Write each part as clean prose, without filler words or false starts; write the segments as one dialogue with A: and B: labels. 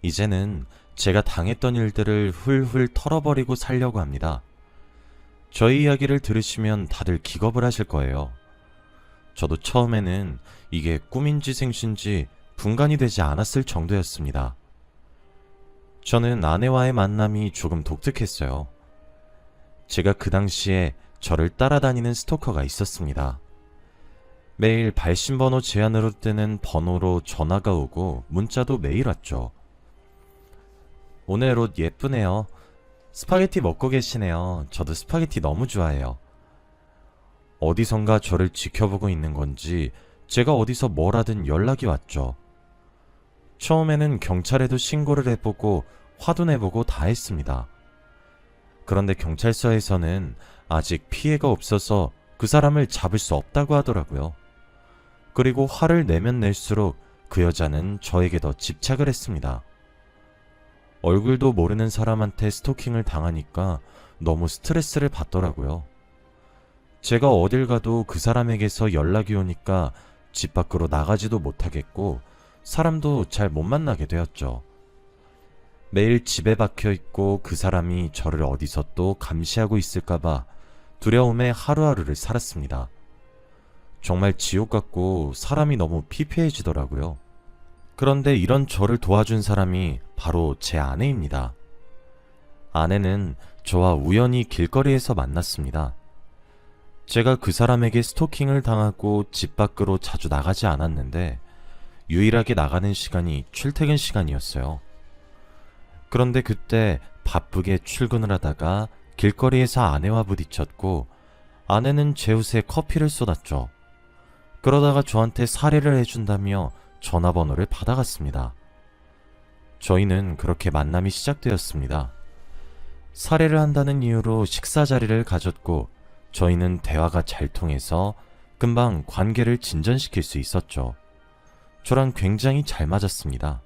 A: 이제는 제가 당했던 일들을 훌훌 털어버리고 살려고 합니다. 저희 이야기를 들으시면 다들 기겁을 하실 거예요. 저도 처음에는 이게 꿈인지 생신지 분간이 되지 않았을 정도였습니다. 저는 아내와의 만남이 조금 독특했어요. 제가 그 당시에 저를 따라다니는 스토커가 있었습니다. 매일 발신번호 제한으로 뜨는 번호로 전화가 오고 문자도 매일 왔죠. 오늘 옷 예쁘네요. 스파게티 먹고 계시네요. 저도 스파게티 너무 좋아해요. 어디선가 저를 지켜보고 있는 건지 제가 어디서 뭘 하든 연락이 왔죠. 처음에는 경찰에도 신고를 해보고 화도 내보고 다 했습니다. 그런데 경찰서에서는 아직 피해가 없어서 그 사람을 잡을 수 없다고 하더라고요. 그리고 화를 내면 낼수록 그 여자는 저에게 더 집착을 했습니다. 얼굴도 모르는 사람한테 스토킹을 당하니까 너무 스트레스를 받더라고요. 제가 어딜 가도 그 사람에게서 연락이 오니까 집 밖으로 나가지도 못하겠고 사람도 잘 못 만나게 되었죠. 매일 집에 박혀 있고 그 사람이 저를 어디서 또 감시하고 있을까봐 두려움에 하루하루를 살았습니다. 정말 지옥 같고 사람이 너무 피폐해지더라고요. 그런데 이런 저를 도와준 사람이 바로 제 아내입니다. 아내는 저와 우연히 길거리에서 만났습니다. 제가 그 사람에게 스토킹을 당하고 집 밖으로 자주 나가지 않았는데 유일하게 나가는 시간이 출퇴근 시간이었어요. 그런데 그때 바쁘게 출근을 하다가 길거리에서 아내와 부딪혔고 아내는 제 옷에 커피를 쏟았죠. 그러다가 저한테 사례를 해준다며 전화번호를 받아갔습니다. 저희는 그렇게 만남이 시작되었습니다. 사례를 한다는 이유로 식사 자리를 가졌고 저희는 대화가 잘 통해서 금방 관계를 진전시킬 수 있었죠. 저랑 굉장히 잘 맞았습니다.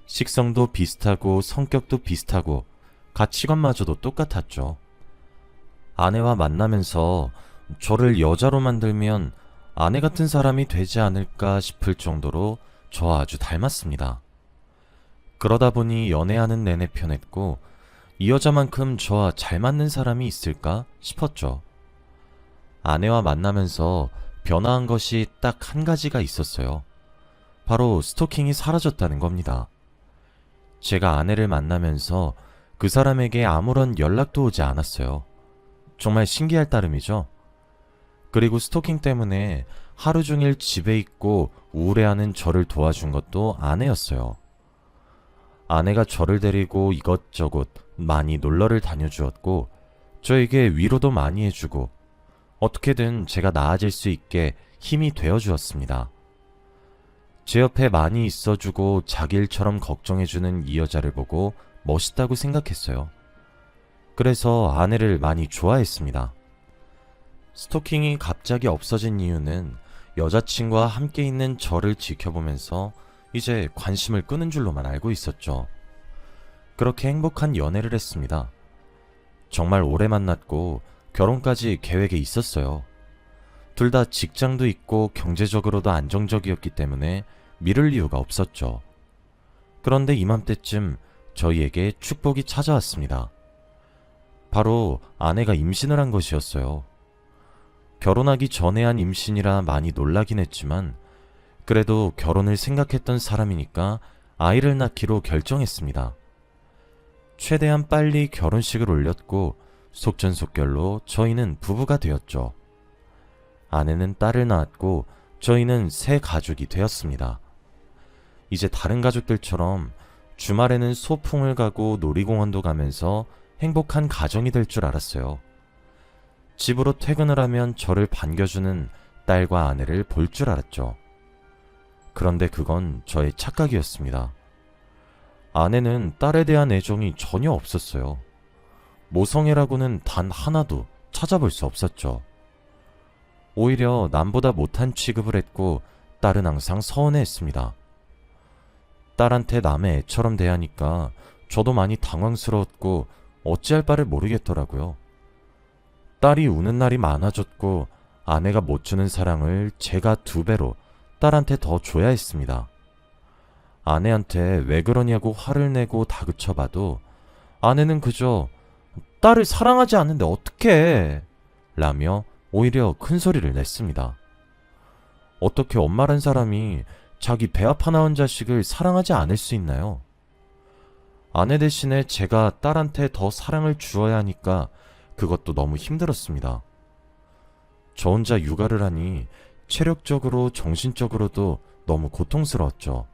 A: 식성도 비슷하고 성격도 비슷하고 가치관마저도 똑같았죠. 아내와 만나면서 저를 여자로 만들면 아내 같은 사람이 되지 않을까 싶을 정도로 저와 아주 닮았습니다. 그러다 보니 연애하는 내내 편했고 이 여자만큼 저와 잘 맞는 사람이 있을까 싶었죠. 아내와 만나면서 변화한 것이 딱 한 가지가 있었어요. 바로 스토킹이 사라졌다는 겁니다. 제가 아내를 만나면서 그 사람에게 아무런 연락도 오지 않았어요. 정말 신기할 따름이죠. 그리고 스토킹 때문에 하루 종일 집에 있고 우울해하는 저를 도와준 것도 아내였어요. 아내가 저를 데리고 이것저것 많이 놀러를 다녀주었고 저에게 위로도 많이 해주고 어떻게든 제가 나아질 수 있게 힘이 되어주었습니다. 제 옆에 많이 있어주고 자기 일처럼 걱정해주는 이 여자를 보고 멋있다고 생각했어요. 그래서 아내를 많이 좋아했습니다. 스토킹이 갑자기 없어진 이유는 여자친구와 함께 있는 저를 지켜보면서 이제 관심을 끄는 줄로만 알고 있었죠. 그렇게 행복한 연애를 했습니다. 정말 오래 만났고 결혼까지 계획에 있었어요. 둘 다 직장도 있고 경제적으로도 안정적이었기 때문에 미룰 이유가 없었죠. 그런데 이맘때쯤 저희에게 축복이 찾아왔습니다. 바로 아내가 임신을 한 것이었어요. 결혼하기 전에 한 임신이라 많이 놀라긴 했지만 그래도 결혼을 생각했던 사람이니까 아이를 낳기로 결정했습니다. 최대한 빨리 결혼식을 올렸고 속전속결로 저희는 부부가 되었죠. 아내는 딸을 낳았고 저희는 새 가족이 되었습니다. 이제 다른 가족들처럼 주말에는 소풍을 가고 놀이공원도 가면서 행복한 가정이 될 줄 알았어요. 집으로 퇴근을 하면 저를 반겨주는 딸과 아내를 볼 줄 알았죠. 그런데 그건 저의 착각이었습니다. 아내는 딸에 대한 애정이 전혀 없었어요. 모성애라고는 단 하나도 찾아볼 수 없었죠. 오히려 남보다 못한 취급을 했고 딸은 항상 서운해했습니다. 딸한테 남의 애처럼 대하니까 저도 많이 당황스러웠고 어찌할 바를 모르겠더라고요. 딸이 우는 날이 많아졌고 아내가 못 주는 사랑을 제가 2배로 딸한테 더 줘야 했습니다. 아내한테 왜 그러냐고 화를 내고 다그쳐봐도 아내는 그저 딸을 사랑하지 않는데 어떡해 라며 오히려 큰 소리를 냈습니다. 어떻게 엄마란 사람이 자기 배 아파 낳은 자식을 사랑하지 않을 수 있나요? 아내 대신에 제가 딸한테 더 사랑을 주어야 하니까 그것도 너무 힘들었습니다. 저 혼자 육아를 하니 체력적으로 정신적으로도 너무 고통스러웠죠.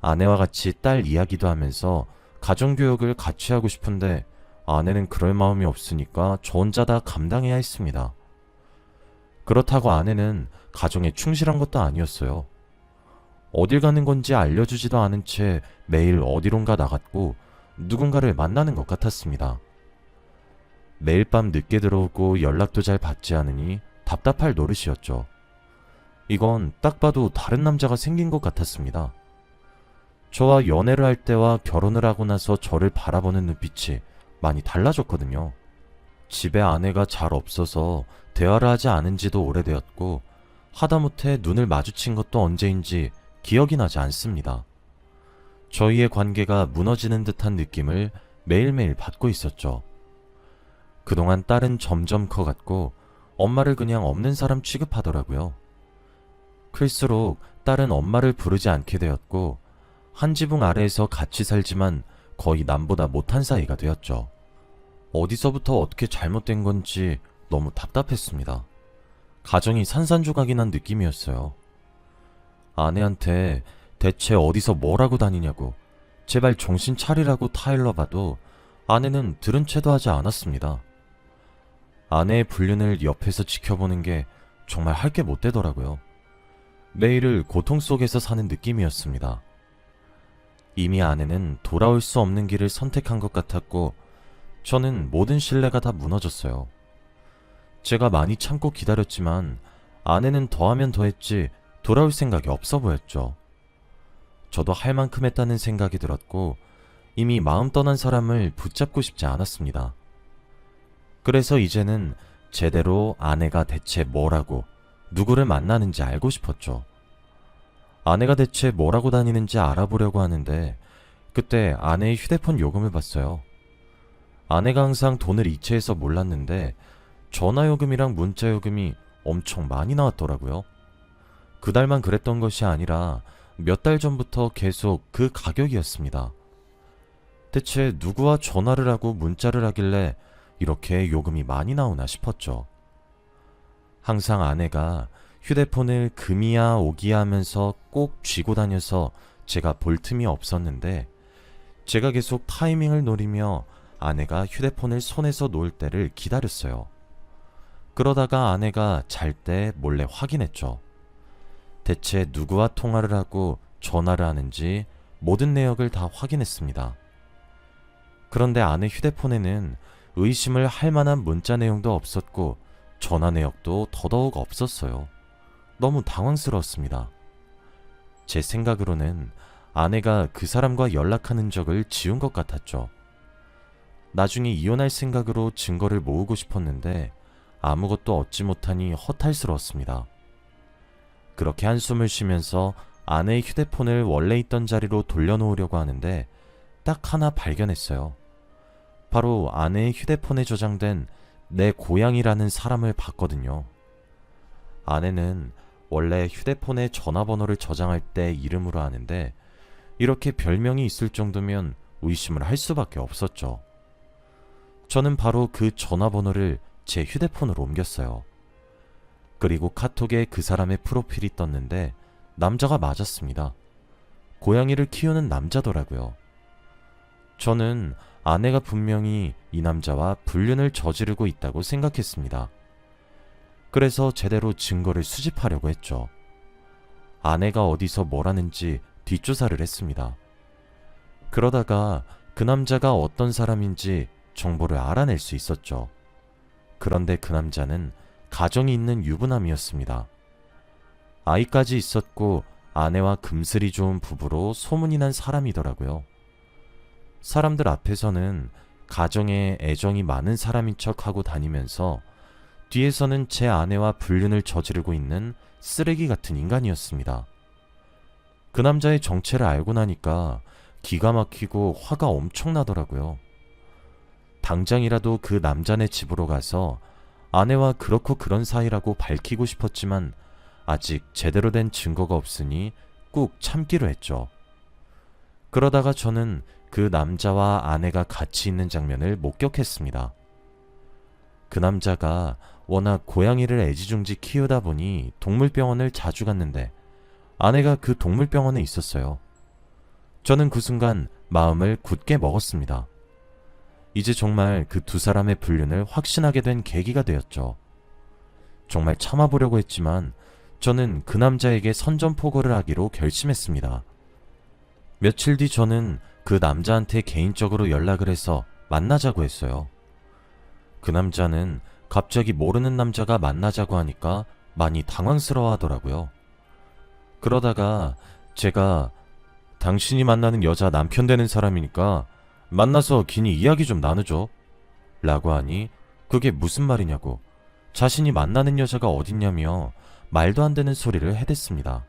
A: 아내와 같이 딸 이야기도 하면서 가정교육을 같이 하고 싶은데 아내는 그럴 마음이 없으니까 저 혼자 다 감당해야 했습니다. 그렇다고 아내는 가정에 충실한 것도 아니었어요. 어딜 가는 건지 알려주지도 않은 채 매일 어디론가 나갔고 누군가를 만나는 것 같았습니다. 매일 밤 늦게 들어오고 연락도 잘 받지 않으니 답답할 노릇이었죠. 이건 딱 봐도 다른 남자가 생긴 것 같았습니다. 저와 연애를 할 때와 결혼을 하고 나서 저를 바라보는 눈빛이 많이 달라졌거든요. 집에 아내가 잘 없어서 대화를 하지 않은 지도 오래되었고 하다못해 눈을 마주친 것도 언제인지 기억이 나지 않습니다. 저희의 관계가 무너지는 듯한 느낌을 매일매일 받고 있었죠. 그동안 딸은 점점 커갔고 엄마를 그냥 없는 사람 취급하더라고요. 클수록 딸은 엄마를 부르지 않게 되었고 한 지붕 아래에서 같이 살지만 거의 남보다 못한 사이가 되었죠. 어디서부터 어떻게 잘못된 건지 너무 답답했습니다. 가정이 산산조각이 난 느낌이었어요. 아내한테 대체 어디서 뭘 하고 다니냐고 제발 정신 차리라고 타일러봐도 아내는 들은 채도 하지 않았습니다. 아내의 불륜을 옆에서 지켜보는 게 정말 할 게 못 되더라고요. 매일을 고통 속에서 사는 느낌이었습니다. 이미 아내는 돌아올 수 없는 길을 선택한 것 같았고 저는 모든 신뢰가 다 무너졌어요. 제가 많이 참고 기다렸지만 아내는 더하면 더했지 돌아올 생각이 없어 보였죠. 저도 할 만큼 했다는 생각이 들었고 이미 마음 떠난 사람을 붙잡고 싶지 않았습니다. 그래서 이제는 제대로 아내가 대체 뭐라고 누구를 만나는지 알고 싶었죠. 아내가 대체 뭐라고 다니는지 알아보려고 하는데 그때 아내의 휴대폰 요금을 봤어요. 아내가 항상 돈을 이체해서 몰랐는데 전화요금이랑 문자요금이 엄청 많이 나왔더라고요. 그달만 그랬던 것이 아니라 몇 달 전부터 계속 그 가격이었습니다. 대체 누구와 전화를 하고 문자를 하길래 이렇게 요금이 많이 나오나 싶었죠. 항상 아내가 휴대폰을 금이야 오기야 하면서 꼭 쥐고 다녀서 제가 볼 틈이 없었는데 제가 계속 타이밍을 노리며 아내가 휴대폰을 손에서 놓을 때를 기다렸어요. 그러다가 아내가 잘 때 몰래 확인했죠. 대체 누구와 통화를 하고 전화를 하는지 모든 내역을 다 확인했습니다. 그런데 아내 휴대폰에는 의심을 할 만한 문자 내용도 없었고 전화 내역도 더더욱 없었어요. 너무 당황스러웠습니다. 제 생각으로는 아내가 그 사람과 연락한 흔적을 지운 것 같았죠. 나중에 이혼할 생각으로 증거를 모으고 싶었는데 아무것도 얻지 못하니 허탈스러웠습니다. 그렇게 한숨을 쉬면서 아내의 휴대폰을 원래 있던 자리로 돌려놓으려고 하는데 딱 하나 발견했어요. 바로 아내의 휴대폰에 저장된 내 고양이라는 사람을 봤거든요. 아내는 원래 휴대폰에 전화번호를 저장할 때 이름으로 하는데 이렇게 별명이 있을 정도면 의심을 할 수밖에 없었죠. 저는 바로 그 전화번호를 제 휴대폰으로 옮겼어요. 그리고 카톡에 그 사람의 프로필이 떴는데 남자가 맞았습니다. 고양이를 키우는 남자더라고요. 저는 아내가 분명히 이 남자와 불륜을 저지르고 있다고 생각했습니다. 그래서 제대로 증거를 수집하려고 했죠. 아내가 어디서 뭘 하는지 뒷조사를 했습니다. 그러다가 그 남자가 어떤 사람인지 정보를 알아낼 수 있었죠. 그런데 그 남자는 가정이 있는 유부남이었습니다. 아이까지 있었고 아내와 금슬이 좋은 부부로 소문이 난 사람이더라고요. 사람들 앞에서는 가정에 애정이 많은 사람인 척하고 다니면서 뒤에서는 제 아내와 불륜을 저지르고 있는 쓰레기 같은 인간이었습니다. 그 남자의 정체를 알고 나니까 기가 막히고 화가 엄청 나더라고요. 당장이라도 그 남자네 집으로 가서 아내와 그렇고 그런 사이라고 밝히고 싶었지만 아직 제대로 된 증거가 없으니 꾹 참기로 했죠. 그러다가 저는 그 남자와 아내가 같이 있는 장면을 목격했습니다. 그 남자가 워낙 고양이를 애지중지 키우다 보니 동물병원을 자주 갔는데 아내가 그 동물병원에 있었어요. 저는 그 순간 마음을 굳게 먹었습니다. 이제 정말 그 두 사람의 불륜을 확신하게 된 계기가 되었죠. 정말 참아보려고 했지만 저는 그 남자에게 선전포고를 하기로 결심했습니다. 며칠 뒤 저는 그 남자한테 개인적으로 연락을 해서 만나자고 했어요. 그 남자는 갑자기 모르는 남자가 만나자고 하니까 많이 당황스러워 하더라고요. 그러다가 제가 당신이 만나는 여자 남편 되는 사람이니까 만나서 긴히 이야기 좀 나누죠 라고 하니 그게 무슨 말이냐고 자신이 만나는 여자가 어딨냐며 말도 안 되는 소리를 해댔습니다.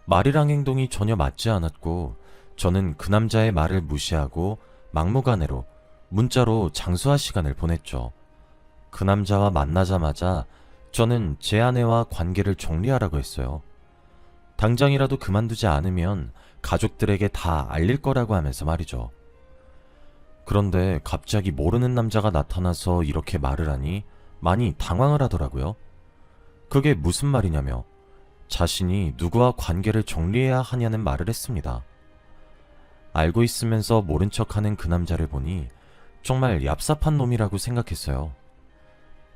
A: 말이랑 행동이 전혀 맞지 않았고 저는 그 남자의 말을 무시하고 막무가내로 문자로 장수할 시간을 보냈죠. 그 남자와 만나자마자 저는 제 아내와 관계를 정리하라고 했어요. 당장이라도 그만두지 않으면 가족들에게 다 알릴 거라고 하면서 말이죠. 그런데 갑자기 모르는 남자가 나타나서 이렇게 말을 하니 많이 당황을 하더라고요. 그게 무슨 말이냐며 자신이 누구와 관계를 정리해야 하냐는 말을 했습니다. 알고 있으면서 모른 척하는 그 남자를 보니 정말 얍삽한 놈이라고 생각했어요.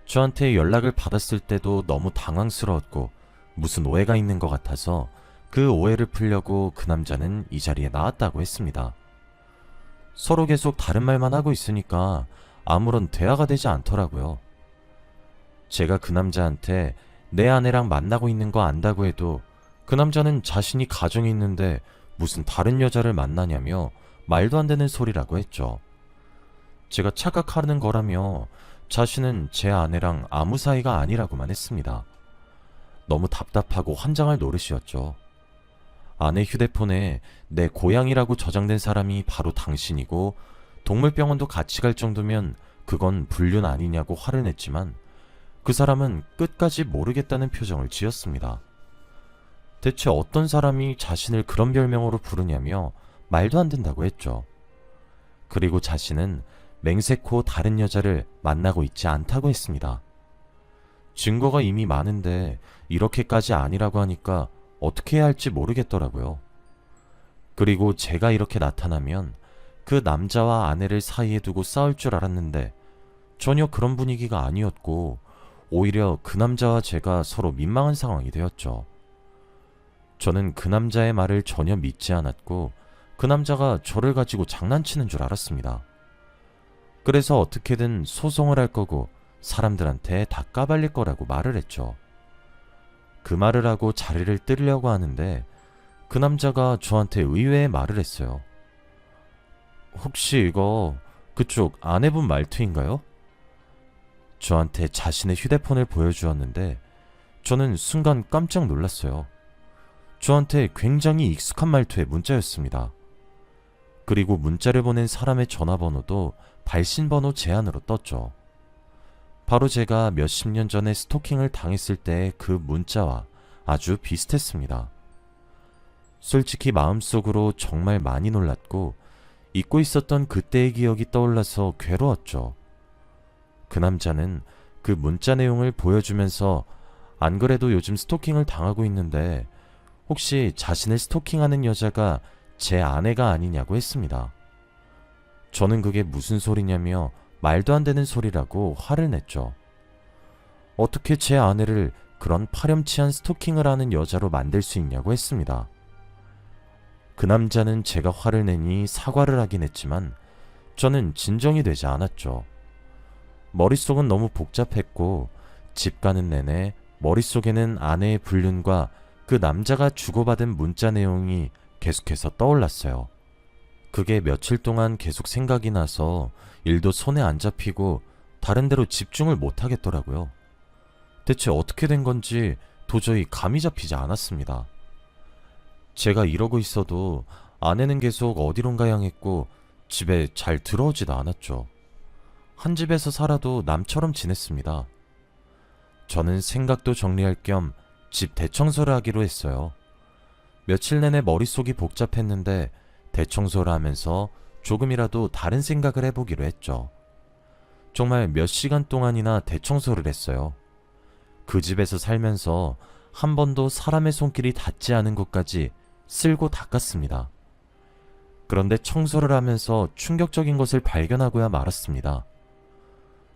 A: 저한테 연락을 받았을 때도 너무 당황스러웠고 무슨 오해가 있는 것 같아서 그 오해를 풀려고 그 남자는 이 자리에 나왔다고 했습니다. 서로 계속 다른 말만 하고 있으니까 아무런 대화가 되지 않더라고요. 제가 그 남자한테 내 아내랑 만나고 있는 거 안다고 해도 그 남자는 자신이 가정이 있는데 무슨 다른 여자를 만나냐며 말도 안 되는 소리라고 했죠. 제가 착각하는 거라며 자신은 제 아내랑 아무 사이가 아니라고만 했습니다. 너무 답답하고 환장할 노릇이었죠. 아내 휴대폰에 내 고양이라고 저장된 사람이 바로 당신이고 동물병원도 같이 갈 정도면 그건 불륜 아니냐고 화를 냈지만 그 사람은 끝까지 모르겠다는 표정을 지었습니다. 대체 어떤 사람이 자신을 그런 별명으로 부르냐며 말도 안 된다고 했죠. 그리고 자신은 맹세코 다른 여자를 만나고 있지 않다고 했습니다. 증거가 이미 많은데 이렇게까지 아니라고 하니까 어떻게 해야 할지 모르겠더라고요. 그리고 제가 이렇게 나타나면 그 남자와 아내를 사이에 두고 싸울 줄 알았는데 전혀 그런 분위기가 아니었고 오히려 그 남자와 제가 서로 민망한 상황이 되었죠. 저는 그 남자의 말을 전혀 믿지 않았고 그 남자가 저를 가지고 장난치는 줄 알았습니다. 그래서 어떻게든 소송을 할 거고 사람들한테 다 까발릴 거라고 말을 했죠. 그 말을 하고 자리를 뜨려고 하는데 그 남자가 저한테 의외의 말을 했어요. 혹시 이거 그쪽 아내분 말투인가요? 저한테 자신의 휴대폰을 보여주었는데 저는 순간 깜짝 놀랐어요. 저한테 굉장히 익숙한 말투의 문자였습니다. 그리고 문자를 보낸 사람의 전화번호도 발신번호 제한으로 떴죠. 바로 제가 몇십 년 전에 스토킹을 당했을 때의 그 문자와 아주 비슷했습니다. 솔직히 마음속으로 정말 많이 놀랐고 잊고 있었던 그때의 기억이 떠올라서 괴로웠죠. 그 남자는 그 문자 내용을 보여주면서 안 그래도 요즘 스토킹을 당하고 있는데 혹시 자신을 스토킹하는 여자가 제 아내가 아니냐고 했습니다. 저는 그게 무슨 소리냐며 말도 안 되는 소리라고 화를 냈죠. 어떻게 제 아내를 그런 파렴치한 스토킹을 하는 여자로 만들 수 있냐고 했습니다. 그 남자는 제가 화를 내니 사과를 하긴 했지만 저는 진정이 되지 않았죠. 머릿속은 너무 복잡했고 집 가는 내내 머릿속에는 아내의 불륜과 그 남자가 주고받은 문자 내용이 계속해서 떠올랐어요. 그게 며칠 동안 계속 생각이 나서 일도 손에 안 잡히고 다른 데로 집중을 못 하겠더라고요. 대체 어떻게 된 건지 도저히 감이 잡히지 않았습니다. 제가 이러고 있어도 아내는 계속 어디론가 향했고 집에 잘 들어오지도 않았죠. 한 집에서 살아도 남처럼 지냈습니다. 저는 생각도 정리할 겸 집 대청소를 하기로 했어요. 며칠 내내 머릿속이 복잡했는데 대청소를 하면서 조금이라도 다른 생각을 해보기로 했죠. 정말 몇 시간 동안이나 대청소를 했어요. 그 집에서 살면서 한 번도 사람의 손길이 닿지 않은 곳까지 쓸고 닦았습니다. 그런데 청소를 하면서 충격적인 것을 발견하고야 말았습니다.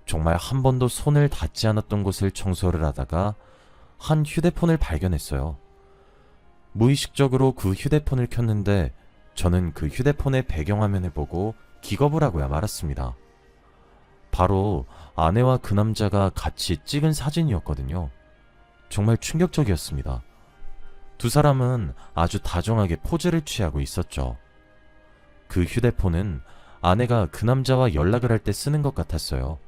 A: 정말 한 번도 손을 닿지 않았던 곳을 청소를 하다가 한 휴대폰을 발견했어요. 무의식적으로 그 휴대폰을 켰는데 저는 그 휴대폰의 배경화면을 보고 기겁을 하고야 말았습니다. 바로 아내와 그 남자가 같이 찍은 사진이었거든요. 정말 충격적이었습니다. 두 사람은 아주 다정하게 포즈를 취하고 있었죠. 그 휴대폰은 아내가 그 남자와 연락을 할 때 쓰는 것 같았어요.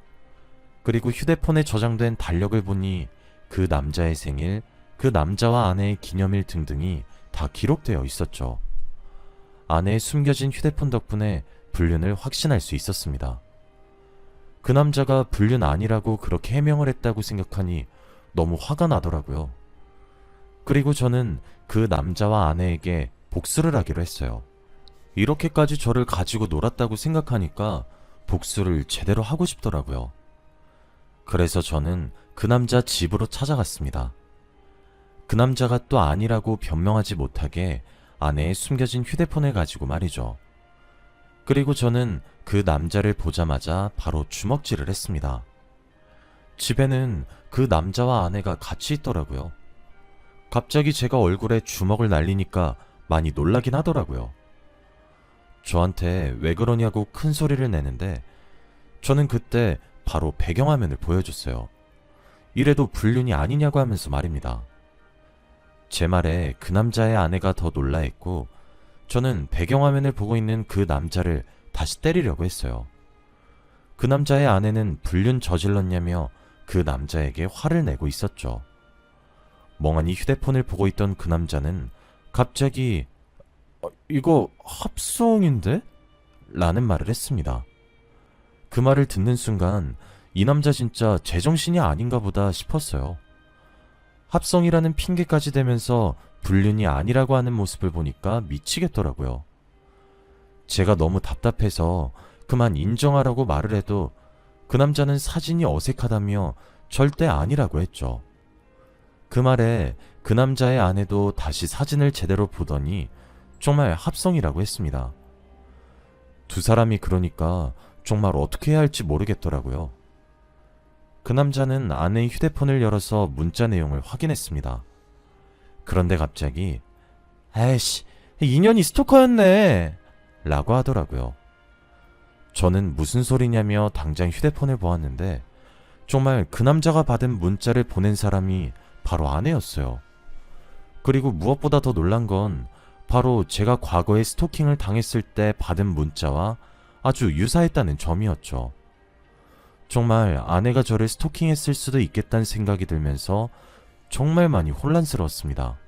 A: 그리고 휴대폰에 저장된 달력을 보니 그 남자의 생일, 그 남자와 아내의 기념일 등등이 다 기록되어 있었죠. 아내의 숨겨진 휴대폰 덕분에 불륜을 확신할 수 있었습니다. 그 남자가 불륜 아니라고 그렇게 해명을 했다고 생각하니 너무 화가 나더라고요. 그리고 저는 그 남자와 아내에게 복수를 하기로 했어요. 이렇게까지 저를 가지고 놀았다고 생각하니까 복수를 제대로 하고 싶더라고요. 그래서 저는 그 남자 집으로 찾아갔습니다. 그 남자가 또 아니라고 변명하지 못하게 아내의 숨겨진 휴대폰을 가지고 말이죠. 그리고 저는 그 남자를 보자마자 바로 주먹질을 했습니다. 집에는 그 남자와 아내가 같이 있더라고요. 갑자기 제가 얼굴에 주먹을 날리니까 많이 놀라긴 하더라고요. 저한테 왜 그러냐고 큰 소리를 내는데 저는 그때 바로 배경화면을 보여줬어요. 이래도 불륜이 아니냐고 하면서 말입니다. 제 말에 그 남자의 아내가 더 놀라했고 저는 배경화면을 보고 있는 그 남자를 다시 때리려고 했어요. 그 남자의 아내는 불륜 저질렀냐며 그 남자에게 화를 내고 있었죠. 멍하니 휴대폰을 보고 있던 그 남자는 갑자기 이거 합성인데? 라는 말을 했습니다. 그 말을 듣는 순간 이 남자 진짜 제정신이 아닌가 보다 싶었어요. 합성이라는 핑계까지 대면서 불륜이 아니라고 하는 모습을 보니까 미치겠더라고요. 제가 너무 답답해서 그만 인정하라고 말을 해도 그 남자는 사진이 어색하다며 절대 아니라고 했죠. 그 말에 그 남자의 아내도 다시 사진을 제대로 보더니 정말 합성이라고 했습니다. 두 사람이 그러니까 정말 어떻게 해야 할지 모르겠더라고요. 그 남자는 아내의 휴대폰을 열어서 문자 내용을 확인했습니다. 그런데 갑자기 에이씨, 인연이 스토커였네 라고 하더라고요. 저는 무슨 소리냐며 당장 휴대폰을 보았는데 정말 그 남자가 받은 문자를 보낸 사람이 바로 아내였어요. 그리고 무엇보다 더 놀란 건 바로 제가 과거에 스토킹을 당했을 때 받은 문자와 아주 유사했다는 점이었죠. 정말 아내가 저를 스토킹했을 수도 있겠다는 생각이 들면서 정말 많이 혼란스러웠습니다.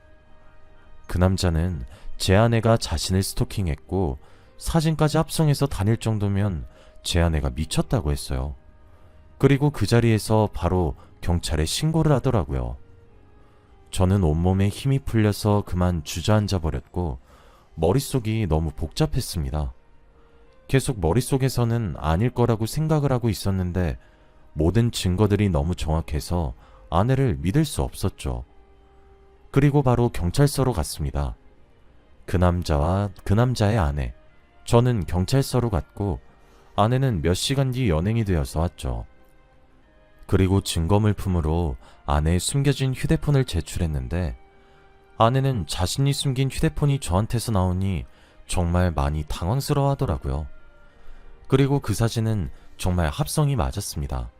A: 그 남자는 제 아내가 자신을 스토킹했고 사진까지 합성해서 다닐 정도면 제 아내가 미쳤다고 했어요. 그리고 그 자리에서 바로 경찰에 신고를 하더라고요. 저는 온몸에 힘이 풀려서 그만 주저앉아 버렸고 머릿속이 너무 복잡했습니다. 계속 머릿속에서는 아닐 거라고 생각을 하고 있었는데 모든 증거들이 너무 정확해서 아내를 믿을 수 없었죠. 그리고 바로 경찰서로 갔습니다. 그 남자와 그 남자의 아내, 저는 경찰서로 갔고 아내는 몇 시간 뒤 연행이 되어서 왔죠. 그리고 증거물품으로 아내의 숨겨진 휴대폰을 제출했는데 아내는 자신이 숨긴 휴대폰이 저한테서 나오니 정말 많이 당황스러워 하더라고요. 그리고 그 사진은 정말 합성이 맞았습니다.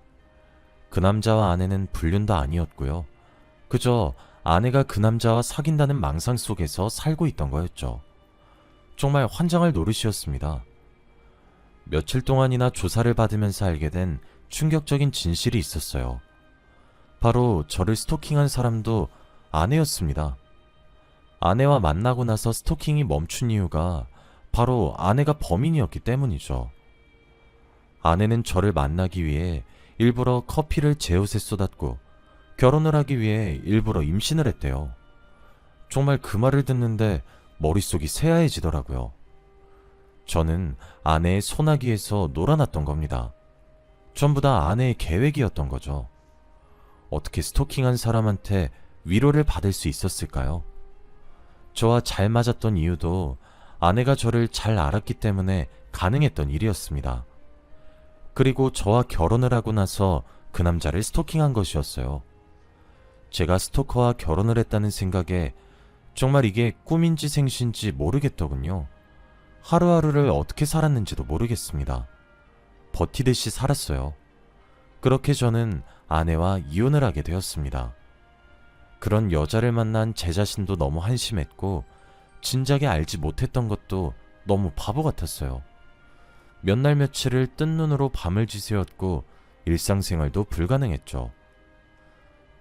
A: 그 남자와 아내는 불륜도 아니었고요. 그저 아내가 그 남자와 사귄다는 망상 속에서 살고 있던 거였죠. 정말 환장할 노릇이었습니다. 며칠 동안이나 조사를 받으면서 알게 된 충격적인 진실이 있었어요. 바로 저를 스토킹한 사람도 아내였습니다. 아내와 만나고 나서 스토킹이 멈춘 이유가 바로 아내가 범인이었기 때문이죠. 아내는 저를 만나기 위해 일부러 커피를 제 옷에 쏟았고 결혼을 하기 위해 일부러 임신을 했대요. 정말 그 말을 듣는데 머릿속이 새하얘지더라고요. 저는 아내의 소나기에서 놀아났던 겁니다. 전부 다 아내의 계획이었던 거죠. 어떻게 스토킹한 사람한테 위로를 받을 수 있었을까요? 저와 잘 맞았던 이유도 아내가 저를 잘 알았기 때문에 가능했던 일이었습니다. 그리고 저와 결혼을 하고 나서 그 남자를 스토킹한 것이었어요. 제가 스토커와 결혼을 했다는 생각에 정말 이게 꿈인지 생신지 모르겠더군요. 하루하루를 어떻게 살았는지도 모르겠습니다. 버티듯이 살았어요. 그렇게 저는 아내와 이혼을 하게 되었습니다. 그런 여자를 만난 제 자신도 너무 한심했고 진작에 알지 못했던 것도 너무 바보 같았어요. 몇 날 며칠을 뜬 눈으로 밤을 지새웠고 일상생활도 불가능했죠.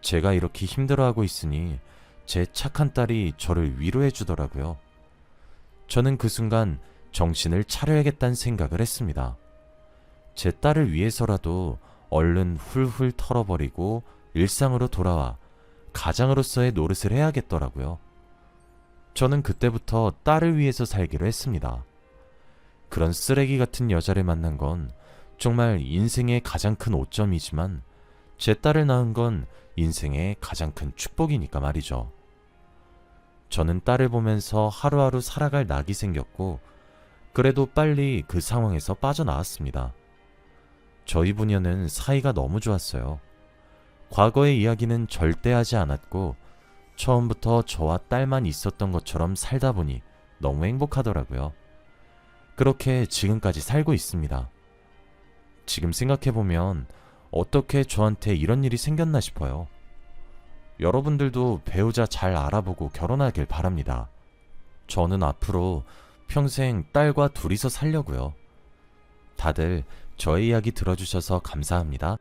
A: 제가 이렇게 힘들어하고 있으니 제 착한 딸이 저를 위로해 주더라고요. 저는 그 순간 정신을 차려야겠다는 생각을 했습니다. 제 딸을 위해서라도 얼른 훌훌 털어버리고 일상으로 돌아와 가장으로서의 노릇을 해야겠더라고요. 저는 그때부터 딸을 위해서 살기로 했습니다. 그런 쓰레기 같은 여자를 만난 건 정말 인생의 가장 큰 오점이지만 제 딸을 낳은 건 인생의 가장 큰 축복이니까 말이죠. 저는 딸을 보면서 하루하루 살아갈 낙이 생겼고 그래도 빨리 그 상황에서 빠져나왔습니다. 저희 부녀는 사이가 너무 좋았어요. 과거의 이야기는 절대 하지 않았고 처음부터 저와 딸만 있었던 것처럼 살다 보니 너무 행복하더라고요. 그렇게 지금까지 살고 있습니다. 지금 생각해보면 어떻게 저한테 이런 일이 생겼나 싶어요. 여러분들도 배우자 잘 알아보고 결혼하길 바랍니다. 저는 앞으로 평생 딸과 둘이서 살려고요. 다들 저의 이야기 들어주셔서 감사합니다.